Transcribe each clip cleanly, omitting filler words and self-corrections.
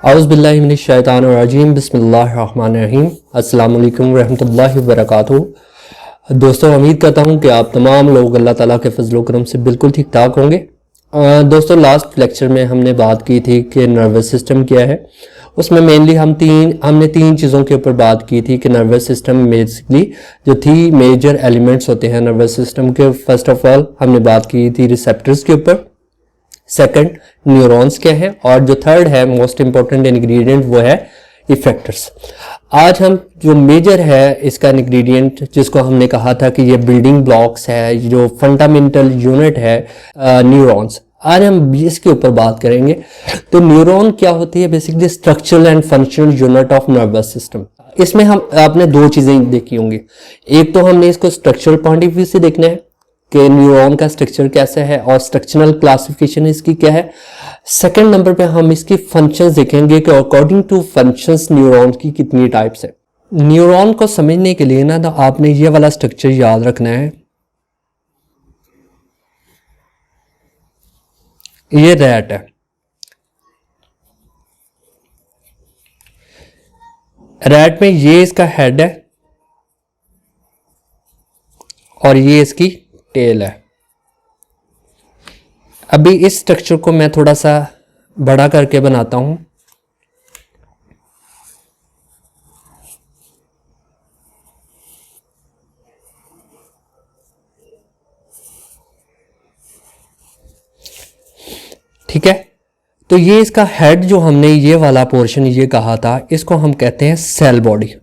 औज़ुबिल्लाहिमिनश्शैतानिर्रजीम बिस्मिल्लाहिर्रहमानिर्रहीम अस्सलाम वालेकुम रहमतुल्लाहि वबरकातुहू। दोस्तों, उम्मीद करता हूँ कि आप तमाम लोग अल्लाह ताला के फजल करम से बिल्कुल ठीक ठाक होंगे। दोस्तों, लास्ट लेक्चर में हमने बात की थी कि नर्वस सिस्टम क्या है। उसमें मेनली हमने तीन चीज़ों के ऊपर बात की थी कि नर्वस सिस्टम बेसिकली जो थी मेजर एलिमेंट्स होते हैं नर्वस सिस्टम के। फर्स्ट ऑफ ऑल हमने बात की थी रिसेप्टर्स के ऊपर, सेकंड न्यूरॉन्स क्या है, और जो थर्ड है मोस्ट इंपॉर्टेंट इंग्रेडिएंट वो है इफेक्टर्स। आज हम जो मेजर है इसका इंग्रेडिएंट जिसको हमने कहा था कि ये बिल्डिंग ब्लॉक्स है, जो फंडामेंटल यूनिट है न्यूरॉन्स, आज हम इसके ऊपर बात करेंगे। तो न्यूरॉन क्या होती है? Basically structural and functional unit of nervous system. इसमें हम आपने दो चीजें देखी होंगी। एक तो हमने इसको स्ट्रक्चरल पॉइंट ऑफ व्यू से देखना है कि न्यूरॉन का स्ट्रक्चर कैसा है और स्ट्रक्चरल क्लासिफिकेशन इसकी क्या है। सेकंड नंबर पे हम इसकी फंक्शंस देखेंगे कि अकॉर्डिंग टू फंक्शंस न्यूरॉन की कितनी टाइप्स है। न्यूरॉन को समझने के लिए ना तो आपने ये वाला स्ट्रक्चर याद रखना है। ये रैट है, रैट में ये इसका हेड है और ये इसकी टेल है। अभी इस स्ट्रक्चर को मैं थोड़ा सा बड़ा करके बनाता हूं। ठीक है, तो ये इसका हेड जो हमने ये वाला पोर्शन ये कहा था, इसको हम कहते हैं सेल बॉडी।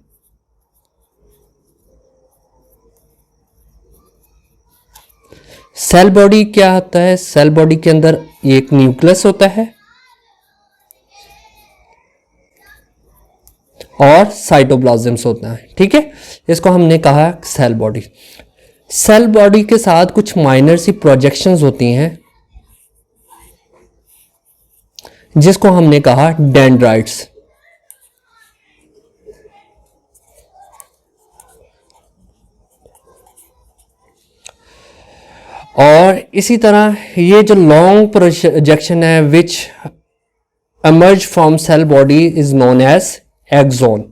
सेल बॉडी क्या होता है? सेल बॉडी के अंदर एक न्यूक्लियस होता है और साइटोप्लाज्म्स होता है। ठीक है, इसको हमने कहा सेल बॉडी। सेल बॉडी के साथ कुछ माइनर सी प्रोजेक्शंस होती हैं जिसको हमने कहा डेंड्राइट्स। और इसी तरह ये जो लॉन्ग प्रोजेक्शन है which emerge from cell body is known as axon।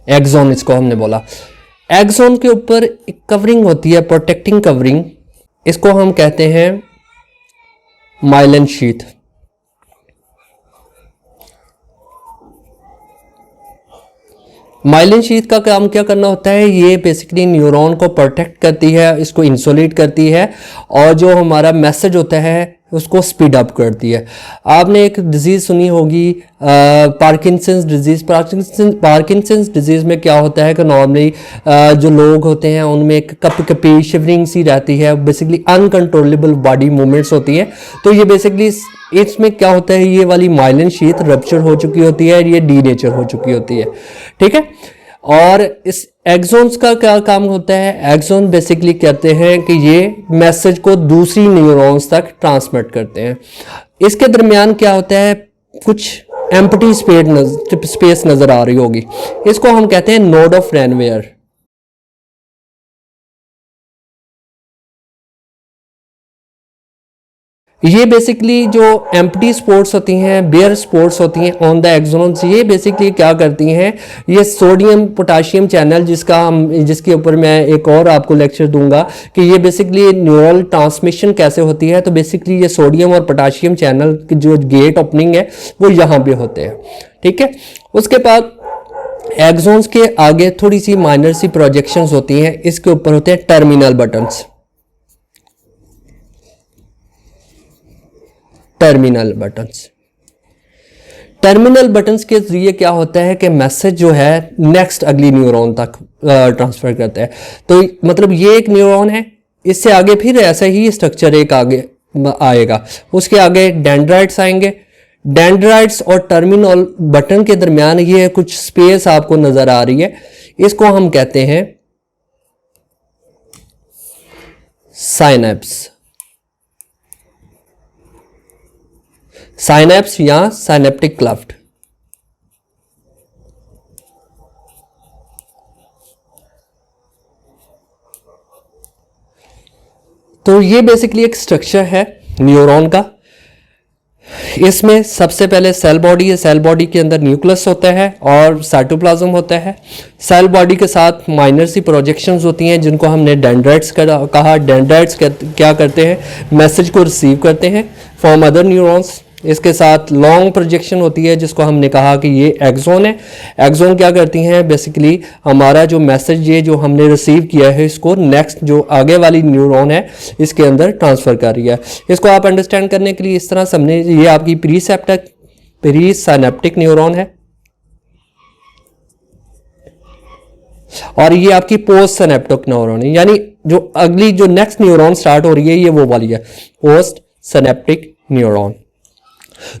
Axon इसको हमने बोला। एक्सॉन के ऊपर एक कवरिंग होती है, प्रोटेक्टिंग कवरिंग, इसको हम कहते हैं माइलिन शीथ। माइलिन शीथ का काम क्या करना होता है? ये बेसिकली न्यूरॉन को प्रोटेक्ट करती है, इसको इंसुलेट करती है और जो हमारा मैसेज होता है उसको स्पीड अप करती है। आपने एक डिजीज सुनी होगी पार्किंसंस डिजीज। पार्किंसंस डिजीज में क्या होता है कि नॉर्मली जो लोग होते हैं उनमें एक कपी शिवरिंग सी रहती है, बेसिकली अनकंट्रोलेबल बॉडी मूवमेंट्स होती है। तो ये बेसिकली इसमें क्या होता है, ये वाली माइलिन शीथ रप्चर हो चुकी होती है, ये डीनेचर हो चुकी होती है। ठीक है, और इस एक्सॉन्स का क्या काम होता है? एक्सॉन बेसिकली कहते हैं कि ये मैसेज को दूसरी न्यूरॉन्स तक ट्रांसमिट करते हैं। इसके दरमियान क्या होता है, कुछ एम्प्टी स्पेस नजर आ रही होगी, इसको हम कहते हैं नोड ऑफ रेनवेयर। ये बेसिकली जो एम्प्टी स्पॉट्स होती हैं, बेयर स्पॉट्स होती हैं ऑन द एक्सॉन्स, ये बेसिकली क्या करती हैं, ये सोडियम पोटाशियम चैनल जिसके ऊपर मैं एक और आपको लेक्चर दूंगा कि ये बेसिकली न्यूरल ट्रांसमिशन कैसे होती है। तो बेसिकली ये सोडियम और पोटाशियम चैनल की जो गेट ओपनिंग है वो यहाँ पे होते हैं। ठीक है, उसके बाद एक्सॉन्स के आगे थोड़ी सी माइनर सी प्रोजेक्शंस होती हैं, इसके ऊपर होते हैं terminal buttons. Terminal buttons, terminal buttons के जरिए क्या होता है कि मैसेज जो है नेक्स्ट अगली न्यूरॉन तक ट्रांसफर करता है। तो मतलब ये एक न्यूरॉन है, इससे आगे फिर ऐसा ही स्ट्रक्चर एक आगे आएगा, उसके आगे डेंड्राइट्स आएंगे। डेंड्राइट्स और टर्मिनल बटन के दरमियान ये कुछ स्पेस आपको नजर आ रही है, इसको हम कहते हैं साइनेप्स। साइनेप्स या साइनेप्टिक क्लेफ्ट। तो ये बेसिकली एक स्ट्रक्चर है न्यूरॉन का। इसमें सबसे पहले सेल बॉडी है, सेल बॉडी के अंदर न्यूक्लियस होता है और साइटोप्लाज्म होता है। सेल बॉडी के साथ माइनर सी प्रोजेक्शंस होती हैं जिनको हमने डेंड्राइट्स कहा। डेंड्राइट्स क्या करते हैं, मैसेज को रिसीव करते हैं फ्रॉम अदर न्यूरॉन्स। इसके साथ लॉन्ग प्रोजेक्शन होती है जिसको हमने कहा कि ये एक्सोन है। एक्सोन क्या करती हैं, बेसिकली हमारा जो मैसेज ये जो हमने रिसीव किया है इसको नेक्स्ट जो आगे वाली न्यूरॉन है इसके अंदर ट्रांसफ़र कर रही है। इसको आप अंडरस्टैंड करने के लिए इस तरह समझे, ये आपकी प्री साइनेप्टिक न्यूरॉन है और ये आपकी पोस्ट सिनेप्टिक न्यूरॉन है, यानी जो अगली जो नेक्स्ट न्यूरॉन स्टार्ट हो रही है ये वो वाली है पोस्ट सिनेप्टिक न्यूरॉन।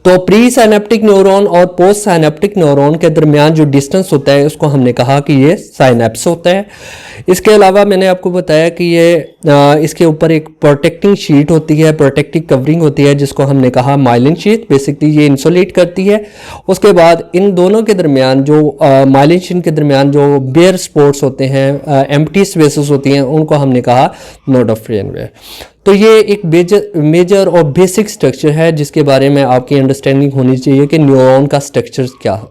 तो प्री साइनेप्टिक न्यूरॉन और पोस्ट साइनेप्टिक न्यूरॉन के दरमियान जो डिस्टेंस होता है उसको हमने कहा कि ये साइनेप्स होता है। इसके अलावा मैंने आपको बताया कि ये इसके ऊपर एक प्रोटेक्टिंग शीट होती है, प्रोटेक्टिव कवरिंग होती है जिसको हमने कहा माइलिन शीट। बेसिकली ये इंसुलेट करती है। उसके बाद इन दोनों के दरमियान जो माइलिन शीट के दरमियान जो बेयर स्पॉट्स होते हैं, एम्प्टी स्पेसेस होती हैं, उनको हमने कहा नोड ऑफ फ्रेनवेयर। तो ये एक मेजर और बेसिक स्ट्रक्चर है जिसके बारे में आपकी अंडरस्टैंडिंग होनी चाहिए कि न्यूरॉन का स्ट्रक्चर क्या है।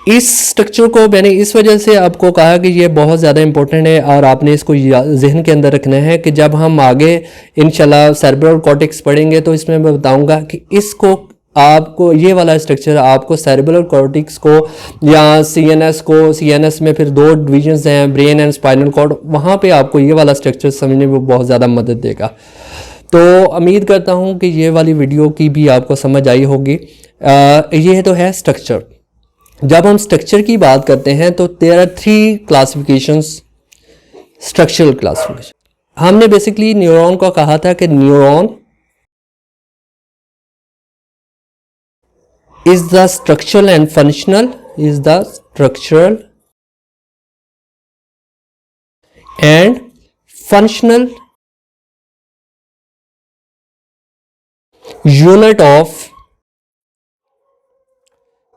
इस स्ट्रक्चर को मैंने इस वजह से आपको कहा कि ये बहुत ज़्यादा इंपॉर्टेंट है और आपने इसको जहन के अंदर रखना है कि जब हम आगे इंशाल्लाह सेरेब्रल कॉर्टेक्स पढ़ेंगे तो इसमें मैं बताऊंगा कि इसको आपको ये वाला स्ट्रक्चर आपको सेरेब्रल कॉर्टेक्स को या सीएनएस में फिर दो डिविजन्स हैं, ब्रेन एंड स्पाइनल कॉर्ड, वहाँ पे आपको ये वाला स्ट्रक्चर समझने में बहुत ज़्यादा मदद देगा। तो उम्मीद करता हूँ कि ये वाली वीडियो की भी आपको समझ आई होगी। ये तो है स्ट्रक्चर। जब हम स्ट्रक्चर की बात करते हैं तो there are 3 classifications, structural classification. हमने बेसिकली न्यूरॉन को कहा था कि neuron is the structural and functional unit of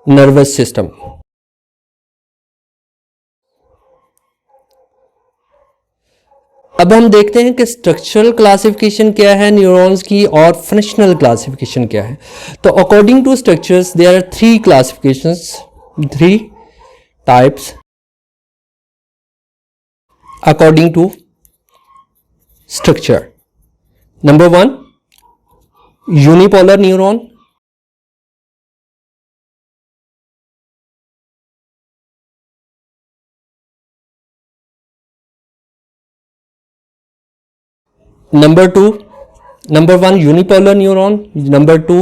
nervous system। अब हम देखते हैं कि स्ट्रक्चरल क्लासिफिकेशन क्या है न्यूरॉन्स की और फंक्शनल क्लासिफिकेशन क्या है। तो according to structures there are 3 classifications, 3 types according to structure. Number 1 unipolar neuron, number 1 unipolar neuron, number 2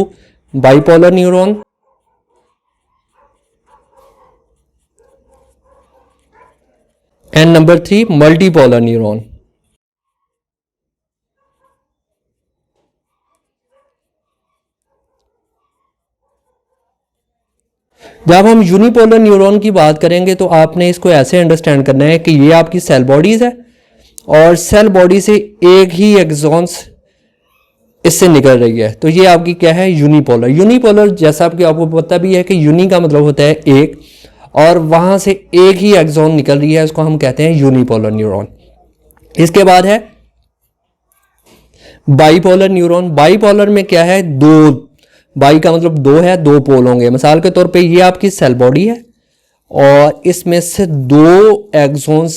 bipolar neuron, and number 3 multipolar neuron। जब हम यूनिपोलर न्यूरॉन की बात करेंगे तो आपने इसको ऐसे अंडरस्टैंड करना है कि ये आपकी सेल बॉडीज है और सेल बॉडी से एक ही एक्सॉन्स इससे निकल रही है, तो ये आपकी क्या है यूनिपोलर। यूनिपोलर जैसा आपको पता भी है कि यूनि का मतलब होता है एक, और वहां से एक ही एक्सॉन निकल रही है, उसको हम कहते हैं यूनिपोलर न्यूरॉन। इसके बाद है बाइपोलर न्यूरॉन। बाइपोलर में क्या है, दो, बाई का मतलब दो है, दो पोल होंगे। मिसाल के तौर पे ये आपकी सेल बॉडी है और इसमें से 2 एक्सॉन्स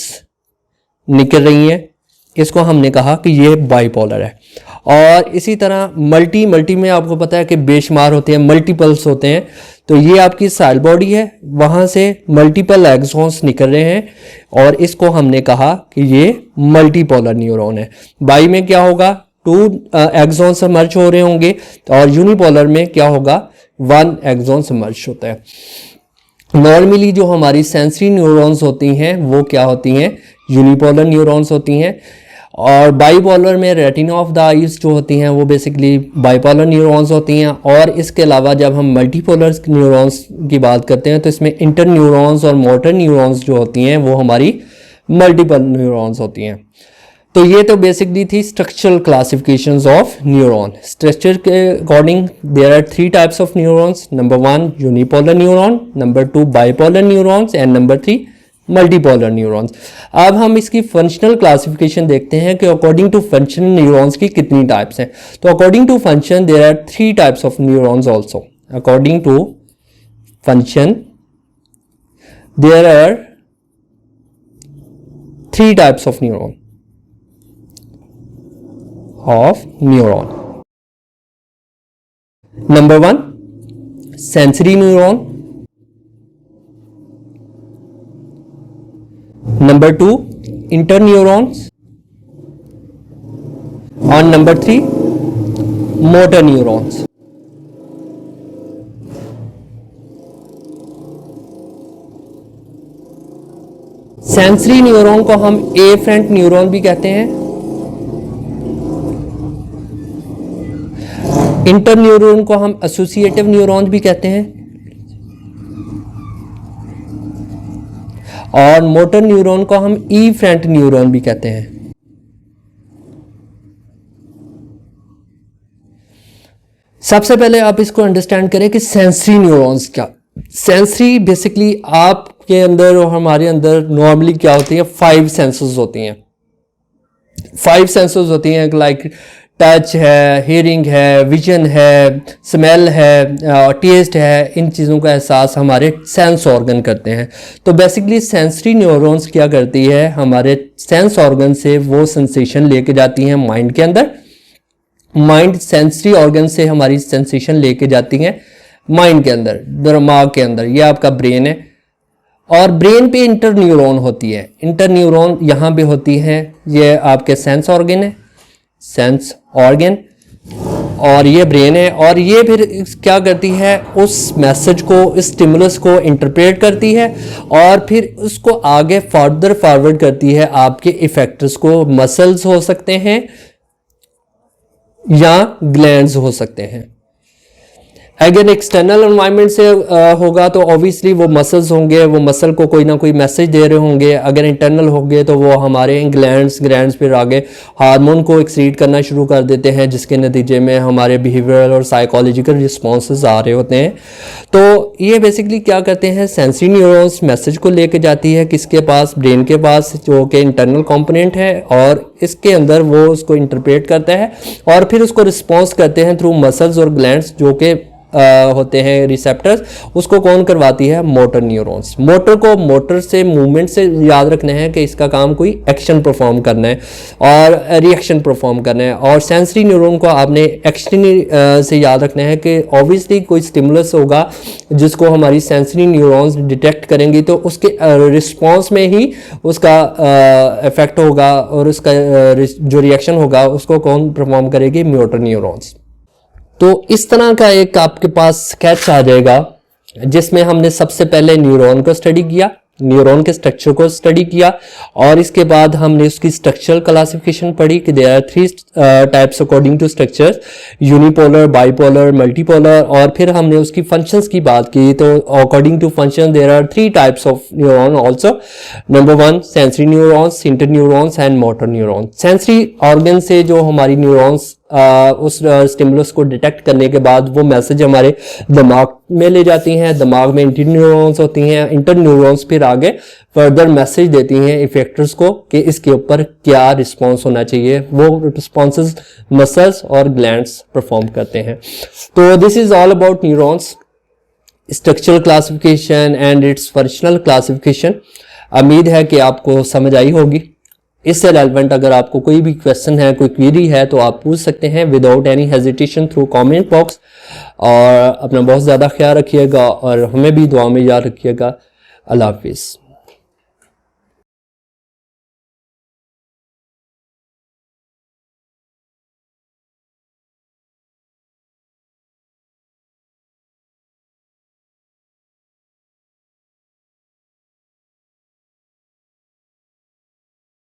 निकल रही हैं, इसको हमने कहा कि ये बाइपोलर है। और इसी तरह मल्टी में आपको पता है कि बेशुमार होते हैं, मल्टीपल्स होते हैं, तो ये आपकी सेल बॉडी है, वहां से मल्टीपल एक्सॉन्स निकल रहे हैं और इसको हमने कहा कि ये मल्टीपोलर न्यूरॉन है। बाई में क्या होगा, 2 एक्सॉन्स मर्ज हो रहे होंगे और यूनिपोलर में क्या होगा, 1 एक्सॉन्स मर्ज होता है। नॉर्मली जो हमारी सेंसरी न्यूरॉन्स होती हैं वो क्या होती हैं, यूनिपोलर न्यूरॉन्स होती हैं। और बाइपोलर में रेटिना ऑफ द आईज जो होती हैं वो बेसिकली बाइपोलर न्यूरॉन्स होती हैं। और इसके अलावा जब हम मल्टीपोलर न्यूरॉन्स की बात करते हैं तो इसमें इंटर न्यूरॉन्स और मोटर न्यूरॉन्स जो होती हैं वो हमारी मल्टीपल न्यूरॉन्स होती हैं। तो ये तो बेसिकली थी structural classifications of neuron. Structure के according there are 3 types of neurons, number 1 unipolar neuron, number 2 bipolar neurons and number 3 multipolar neurons. अब हम इसकी फंक्शनल क्लासिफिकेशन देखते हैं कि अकॉर्डिंग टू फंक्शन न्यूरॉन्स की कितनी टाइप्स हैं। तो according to function there are 3 types of neurons also. According to function there are 3 types of neuron Number 1, sensory neuron. Number 2, interneurons. And number 3, motor neurons. Sensory neuron को हम efferent neuron भी कहते हैं। Interneuron को हम associative neuron भी कहते हैं और मोटर न्यूरॉन को हम इफरेंट न्यूरॉन भी कहते हैं। सबसे पहले आप इसको अंडरस्टैंड करें कि सेंसरी न्यूरॉन्स क्या। सेंसरी बेसिकली आपके अंदर और हमारे अंदर नॉर्मली क्या होती है, 5 सेंसेस होती हैं। 5 सेंसेस होती हैं लाइक टच है, हियरिंग है, विजन है, स्मेल है, टेस्ट है। इन चीज़ों का एहसास हमारे सेंस ऑर्गन करते हैं। तो बेसिकली सेंसरी न्यूरॉन्स क्या करती है, हमारे सेंस ऑर्गन से वो सेंसेशन लेके जाती हैं माइंड के अंदर। माइंड सेंसरी ऑर्गन से हमारी सेंसेशन लेके जाती हैं माइंड के अंदर, दिमाग के अंदर। ये आपका ब्रेन है और ब्रेन पे इंटरन्यूरॉन होती है। इंटरन्यूरॉन यहाँ पे होती है, ये आपके सेंस ऑर्गन है, सेंस ऑर्गन, और ये ब्रेन है। और ये फिर क्या करती है, उस मैसेज को, इस स्टिमुलस को इंटरप्रेट करती है और फिर उसको आगे फर्दर फॉरवर्ड करती है आपके इफेक्टर्स को। मसल्स हो सकते हैं या ग्लैंड्स हो सकते हैं। अगर एक्सटर्नल एनवायरनमेंट से होगा तो ऑब्वियसली वो मसल्स होंगे, वो मसल को कोई ना कोई मैसेज दे रहे होंगे। अगर इंटरनल होंगे तो वो हमारे ग्लैंड्स फिर आगे हार्मोन को एक्सीड करना शुरू कर देते हैं, जिसके नतीजे में हमारे बिहेवियरल और साइकोलॉजिकल रिस्पॉन्सेज आ रहे होते हैं। तो ये बेसिकली क्या करते हैं, सेंसरी न्यूरॉन्स मैसेज को लेके जाती है किसके पास, ब्रेन के पास, जो कि इंटरनल कंपोनेंट है, और इसके अंदर वो उसको इंटरप्रेट करता है और फिर उसको रिस्पॉन्स करते हैं थ्रू मसल्स और ग्लैंड्स जो कि होते हैं रिसेप्टर्स। उसको कौन करवाती है, मोटर न्यूरॉन्स। मोटर को मोटर से, मूवमेंट से याद रखना है कि इसका काम कोई एक्शन परफॉर्म करना है और रिएक्शन परफॉर्म करना है। और सेंसरी न्यूरॉन को आपने एक्शन से याद रखना है कि ऑब्वियसली कोई स्टिमुलस होगा जिसको हमारी सेंसरी न्यूरॉन्स डिटेक्ट करेंगी, तो उसके रिस्पॉन्स में ही उसका इफेक्ट होगा और उसका जो रिएक्शन होगा उसको कौन परफॉर्म करेगी, मोटर न्यूरॉन्स। तो इस तरह का एक आपके पास स्केच आ जाएगा जिसमें हमने सबसे पहले न्यूरॉन को स्टडी किया, न्यूरॉन के स्ट्रक्चर को स्टडी किया, और इसके बाद हमने उसकी स्ट्रक्चरल क्लासिफिकेशन पढ़ी कि there are 3 types according to structures, unipolar, bipolar, multipolar. और फिर हमने उसकी फंक्शंस की बात की। तो according to function there are 3 types of neuron also. Number 1, sensory neurons, interneurons and motor neurons. Sensory organ से जो हमारी न्यूरॉन्स उस स्टिमुलस को डिटेक्ट करने के बाद वो मैसेज हमारे दिमाग में ले जाती हैं। दिमाग में इंटरन्यूरॉन्स होती हैं, इंटरन्यूरॉन्स फिर आगे फर्दर मैसेज देती हैं इफेक्टर्स को कि इसके ऊपर क्या रिस्पॉन्स होना चाहिए। वो रिस्पॉन्सेज मसल्स और ग्लैंड्स परफॉर्म करते हैं। तो this is all about neurons, structural classification and it's functional classification. उम्मीद है कि आपको समझ आई होगी। इससे रेलेवेंट अगर आपको कोई भी क्वेश्चन है, कोई क्वेरी है, तो आप पूछ सकते हैं without any hesitation through comment box. और अपना बहुत ज़्यादा ख्याल रखिएगा और हमें भी दुआ में याद रखिएगा। अल्लाह हाफिज़।